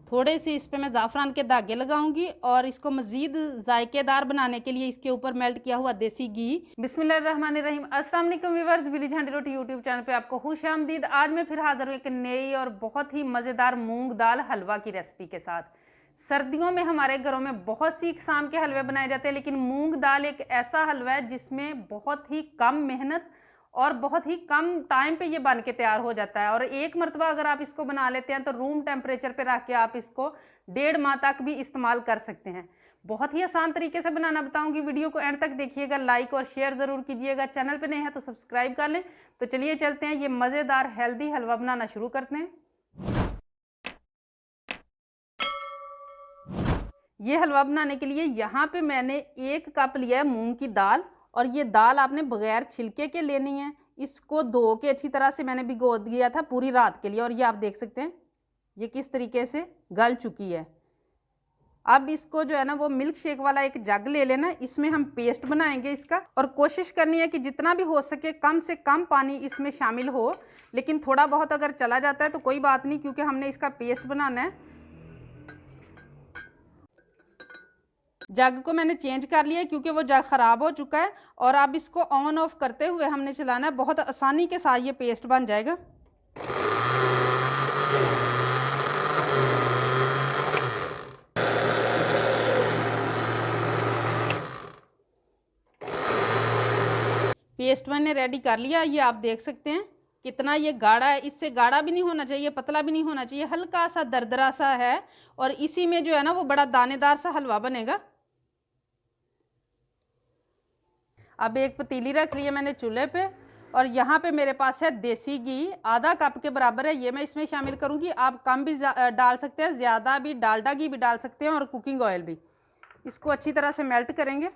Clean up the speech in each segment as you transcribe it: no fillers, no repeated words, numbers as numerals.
थोड़े से इस पे मैं ज़ाफ़रान के धागे लगाऊंगी और इसको मज़ीद जायकेदार बनाने के लिए इसके ऊपर मेल्ट किया हुआ देसी घी। बिस्मिल्लाहिर्रहमानिर्रहीम। अस्सलाम वालेकुम व्यूअर्स, विलेज हांडी रोटी यूट्यूब चैनल पे आपको खुशामदीद। आज मैं फिर हाज़िर हूँ एक नई और बहुत ही मज़ेदार मूंग दाल हलवा की रेसिपी के साथ। सर्दियों में हमारे घरों में बहुत सी किस्म के हलवे बनाए जाते हैं, लेकिन मूंग दाल एक ऐसा हलवा है जिसमें बहुत ही कम मेहनत और बहुत ही कम टाइम पे ये बन के तैयार हो जाता है। और एक मरतबा अगर आप इसको बना लेते हैं तो रूम टेम्परेचर पे रख के आप इसको 1.5 माह तक भी इस्तेमाल कर सकते हैं। बहुत ही आसान तरीके से बनाना बताऊंगी। वीडियो को एंड तक देखिएगा, लाइक और शेयर ज़रूर कीजिएगा। चैनल पे नए हैं तो सब्सक्राइब कर लें। तो चलिए चलते हैं, ये मज़ेदार हेल्दी हलवा बनाना शुरू करते हैं। ये हलवा बनाने के लिए यहाँ पे मैंने 1 कप लिया है मूंग की दाल, और ये दाल आपने बगैर छिलके के लेनी है। इसको धो के अच्छी तरह से मैंने भिगो दिया था पूरी रात के लिए, और ये आप देख सकते हैं ये किस तरीके से गल चुकी है। अब इसको जो है ना वो मिल्क शेक वाला एक जग ले लेना, इसमें हम पेस्ट बनाएंगे इसका। और कोशिश करनी है कि जितना भी हो सके कम से कम पानी इसमें शामिल हो, लेकिन थोड़ा बहुत अगर चला जाता है तो कोई बात नहीं, क्योंकि हमने इसका पेस्ट बनाना है। जग को मैंने चेंज कर लिया क्योंकि वो जग ख़राब हो चुका है, और अब इसको ऑन ऑफ करते हुए हमने चलाना है। बहुत आसानी के साथ ये पेस्ट बन जाएगा। पेस्ट मैंने रेडी कर लिया। ये आप देख सकते हैं कितना ये गाढ़ा है। इससे गाढ़ा भी नहीं होना चाहिए, पतला भी नहीं होना चाहिए, हल्का सा दरदरा सा है। और इसी में जो है ना वो बड़ा दानेदार सा हलवा बनेगा। अब एक पतीली रख ली है मैंने चूल्हे पे, और यहाँ पे मेरे पास है देसी घी, आधा कप के बराबर है। ये मैं इसमें शामिल करूँगी। आप कम भी डाल सकते हैं, ज़्यादा भी, डालडा घी भी डाल सकते हैं, और कुकिंग ऑयल भी। इसको अच्छी तरह से मेल्ट करेंगे।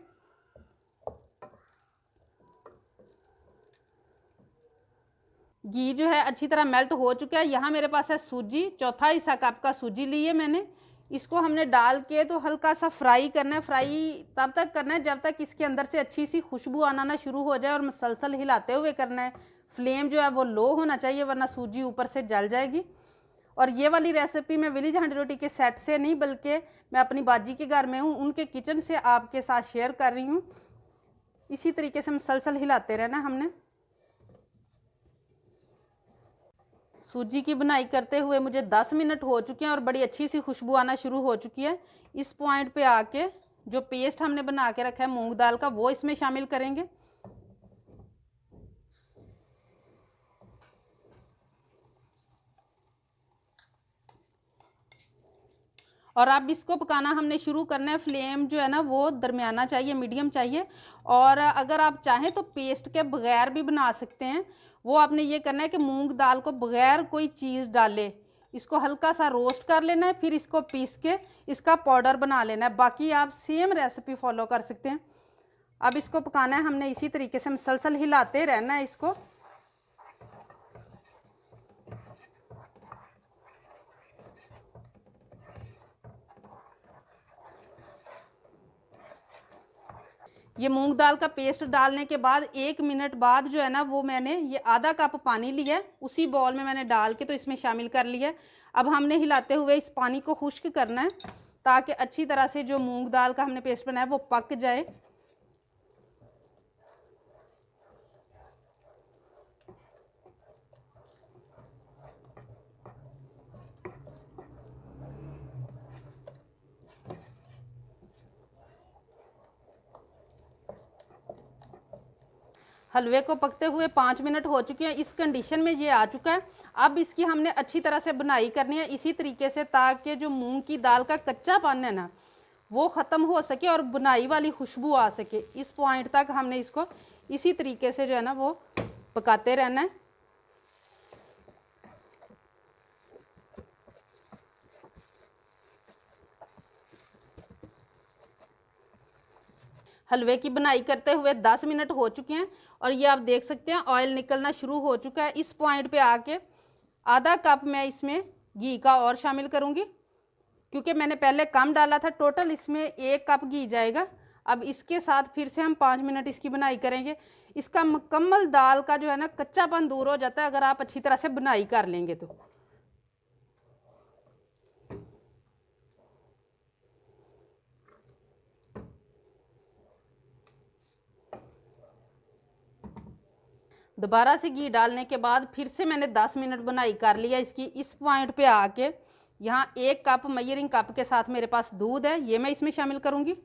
घी जो है अच्छी तरह मेल्ट हो चुका है। यहाँ मेरे पास है सूजी, चौथा हिस्सा कप का सूजी ली है मैंने। इसको हमने डाल के तो हल्का सा फ्राई करना है। फ्राई तब तक करना है जब तक इसके अंदर से अच्छी सी खुशबू आना ना शुरू हो जाए, और मसलसल हिलाते हुए करना है। फ्लेम जो है वो लो होना चाहिए, वरना सूजी ऊपर से जल जाएगी। और ये वाली रेसिपी मैं विलेज हांडी रोटी के सेट से नहीं, बल्कि मैं अपनी बाजी के घर में हूँ, उनके किचन से आपके साथ शेयर कर रही हूँ। इसी तरीके से मसलसल हिलाते रहना हमने। सूजी की बनाई करते हुए मुझे 10 मिनट हो चुके हैं, और बड़ी अच्छी सी खुशबू आना शुरू हो चुकी है। इस पॉइंट पे आके जो पेस्ट हमने बना के रखा है मूंग दाल का, वो इसमें शामिल करेंगे। और अब इसको पकाना हमने शुरू करना है। फ्लेम जो है ना वो दरमियाना चाहिए, मीडियम चाहिए। और अगर आप चाहें तो पेस्ट के बगैर भी बना सकते हैं। वो आपने ये करना है कि मूंग दाल को बगैर कोई चीज़ डाले इसको हल्का सा रोस्ट कर लेना है, फिर इसको पीस के इसका पाउडर बना लेना है। बाकी आप सेम रेसिपी फॉलो कर सकते हैं। अब इसको पकाना है हमने इसी तरीके से, मसलसल हिलाते रहना है इसको। ये मूंग दाल का पेस्ट डालने के बाद 1 मिनट बाद जो है ना वो मैंने ये आधा कप पानी लिया है, उसी बॉल में मैंने डाल के तो इसमें शामिल कर लिया है। अब हमने हिलाते हुए इस पानी को खुश्क करना है, ताकि अच्छी तरह से जो मूंग दाल का हमने पेस्ट बनाया वो पक जाए। हलवे को पकते हुए 5 मिनट हो चुके हैं। इस कंडीशन में ये आ चुका है। अब इसकी हमने अच्छी तरह से बुनाई करनी है इसी तरीके से, ताकि जो मूंग की दाल का कच्चापन है ना वो ख़त्म हो सके और बुनाई वाली खुशबू आ सके। इस पॉइंट तक हमने इसको इसी तरीके से जो है ना वो पकाते रहना है। हलवे की बनाई करते हुए 10 मिनट हो चुके हैं, और ये आप देख सकते हैं ऑयल निकलना शुरू हो चुका है। इस पॉइंट पे आके आधा कप मैं इसमें घी का और शामिल करूँगी, क्योंकि मैंने पहले कम डाला था। टोटल इसमें 1 कप घी जाएगा। अब इसके साथ फिर से हम 5 मिनट इसकी बनाई करेंगे। इसका मुकम्मल दाल का जो है ना कच्चापन दूर हो जाता है अगर आप अच्छी तरह से बनाई कर लेंगे तो। दोबारा से घी डालने के बाद फिर से मैंने 10 मिनट बुनाई कर लिया इसकी। इस पॉइंट पे आके यहाँ 1 कप मेजरिंग कप के साथ मेरे पास दूध है, ये मैं इसमें शामिल करूँगी।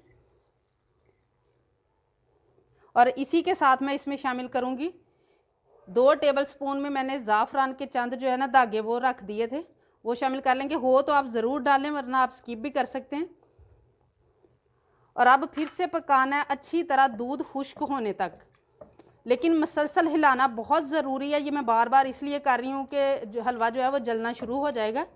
और इसी के साथ मैं इसमें शामिल करूँगी 2 टेबलस्पून में मैंने ज़ाफ़रान के चंद जो है ना धागे वो रख दिए थे, वो शामिल कर लेंगे। हो तो आप ज़रूर डालें, वरना आप स्किप भी कर सकते हैं। और अब फिर से पकाना है अच्छी तरह दूध खुश्क होने तक, लेकिन मसलसल हिलाना बहुत ज़रूरी है। ये मैं बार बार इसलिए कर रही हूँ कि जो हलवा जो है वो जलना शुरू हो जाएगा।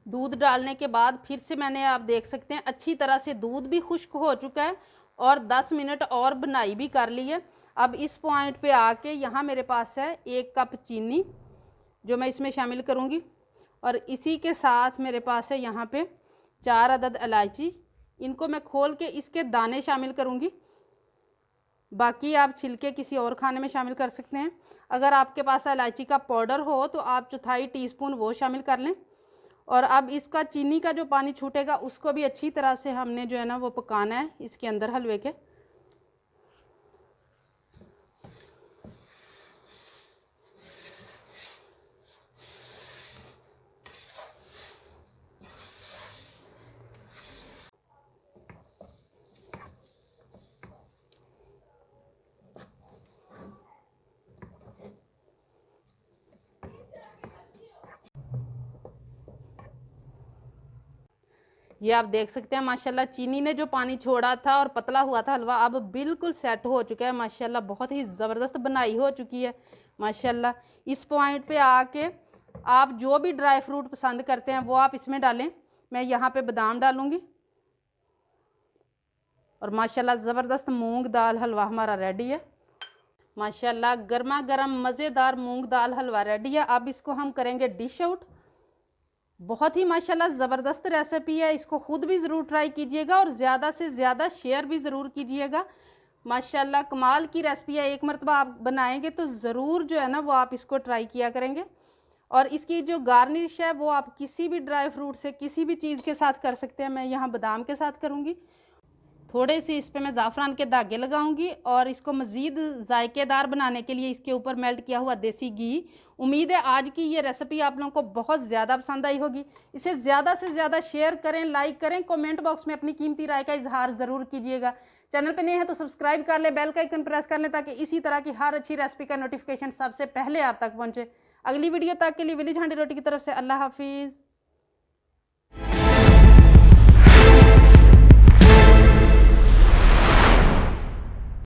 दूध डालने के बाद फिर से मैंने, आप देख सकते हैं अच्छी तरह से दूध भी खुश्क हो चुका है और 10 मिनट और बनाई भी कर ली है। अब इस पॉइंट पे आके यहाँ मेरे पास है 1 कप चीनी जो मैं इसमें शामिल करूँगी। और इसी के साथ मेरे पास है यहाँ पे 4 अदद इलायची, इनको मैं खोल के इसके दाने शामिल करूँगी। बाकी आप छिलके किसी और खाने में शामिल कर सकते हैं। अगर आपके पास इलायची का पाउडर हो तो आप 1/4 टीस्पून वो शामिल कर लें। और अब इसका चीनी का जो पानी छूटेगा उसको भी अच्छी तरह से हमने जो है ना वो पकाना है इसके अंदर हलवे के। ये आप देख सकते हैं माशाल्लाह चीनी ने जो पानी छोड़ा था और पतला हुआ था हलवा, अब बिल्कुल सेट हो चुका है माशाल्लाह। बहुत ही ज़बरदस्त बनाई हो चुकी है माशाल्लाह। इस पॉइंट पे आके आप जो भी ड्राई फ्रूट पसंद करते हैं वो आप इसमें डालें। मैं यहाँ पे बादाम डालूँगी और माशाल्लाह ज़बरदस्त मूंग दाल हलवा हमारा रेडी है माशाल्लाह। गर्मा गर्म मज़ेदार मूंग दाल हलवा रेडी है। अब इसको हम करेंगे डिश आउट। बहुत ही माशाल्लाह ज़बरदस्त रेसिपी है, इसको ख़ुद भी ज़रूर ट्राई कीजिएगा और ज़्यादा से ज़्यादा शेयर भी ज़रूर कीजिएगा। माशाल्लाह कमाल की रेसिपी है, एक मरतबा आप बनाएंगे तो ज़रूर जो है ना वो आप इसको ट्राई किया करेंगे। और इसकी जो गार्निश है वो आप किसी भी ड्राई फ्रूट से किसी भी चीज़ के साथ कर सकते हैं। मैं यहाँ बादाम के साथ करूँगी। थोड़े से इस पे मैं ज़ाफ़रान के धागे लगाऊंगी और इसको मज़ीद जायकेदार बनाने के लिए इसके ऊपर मेल्ट किया हुआ देसी घी। उम्मीद है आज की ये रेसिपी आप लोगों को बहुत ज़्यादा पसंद आई होगी। इसे ज़्यादा से ज़्यादा शेयर करें, लाइक करें, कमेंट बॉक्स में अपनी कीमती राय का इजहार ज़रूर कीजिएगा। चैनल पे नए हैं तो सब्सक्राइब कर लें, बेल का आइकन प्रेस कर लें ताकि इसी तरह की हर अच्छी रेसिपी का नोटिफिकेशन सबसे पहले आप तक पहुँचे। अगली वीडियो तक के लिए विलेज हांडी रोटी की तरफ से अल्लाह हाफिज़।